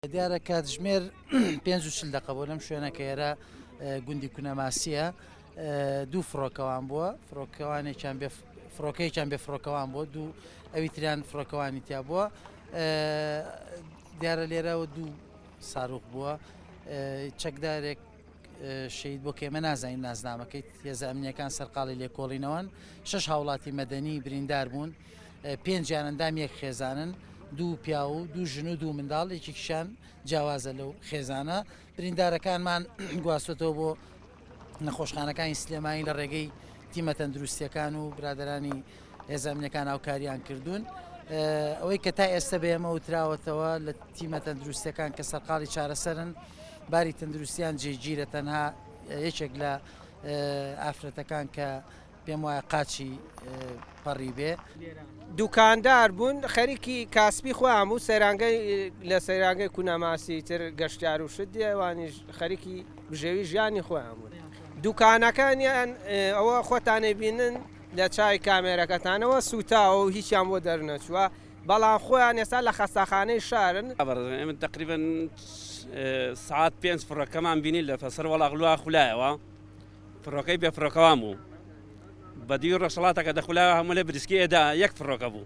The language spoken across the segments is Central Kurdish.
دیارە کاتژمێر 5 دقه بۆ لەم شوێنەکە ئێرە گوندی کونەماسیە دوو فڕۆکەوان بووە فڕۆکەیەکیان بێ فڕۆکەوان بۆ دوو ئەوی تریان فڕۆکەوانی تیا بووە دیارە لێرەوە دوو ساروق بووە چەکدارێک شەید بۆ کێمە نازانین نازنامەکەی هێزە ئەمنیەکان سەرقاڵی لێکۆڵینەوەن 6 هاوڵاتی مەدەنی بریندار بوون 5 ئەندام یەک خێزانن دوو پیا و دوو ژن و دوو منداڵ یەکێکیشیان جیاوازە لەو خێزانە بریندارەکانمان گواستوەوە بۆ نەخۆشخانەکانی سلێمانی لە ڕێگەی تیمە تەندروستیەکان و برادرانی هێزە ئەمنیەکان هاوکاریان کردوون ئەوەی کە تا ئێستا بە ئێمە وتراوەتەوە لە تیمە تەندروستیەکان کە سەرقاڵی چارەسەرن باری تەندروستیان جێگیرە تەنها یەکێک لە ئافرەتەکان کە پێم وایە قاچی پەڕی بێ دوکاندار بوون خەریکی کاسبی خۆیان بوو لە سەیرانگەی کونەماسی تر گەشتیار و شت دیێوانیش خەریکی بژێوی ژیانی خۆیان بوون دوکانەکانیان ئەوە خۆتانێ بینن لە چای کامێرەکەتانەوە سوتاوە و هیچیان بۆ دەرنەچووە بەڵام خۆیان ئێستا لە خەستاخانەی شارن ئێمە تقریبا سعات 5 فڕۆکەمان بینی لە فەسەر وەڵاغلووا خولایەوە فڕۆکەی بێ فڕۆکەوان بوو بەدی ڕەشەڵاتەکە دەخولایەوە هەموو لە بریسکی ئێدا یەک فڕۆکە بوو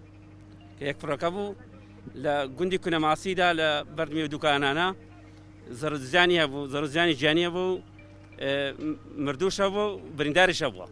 کە یەک فڕۆکە بوو لە گوندی کونەماسیدا لە بەردەمی دوکانانە زەرزیانی هەبوو زەرزیانی گیانیە بوو مردووشە بوو برینداریشە بووە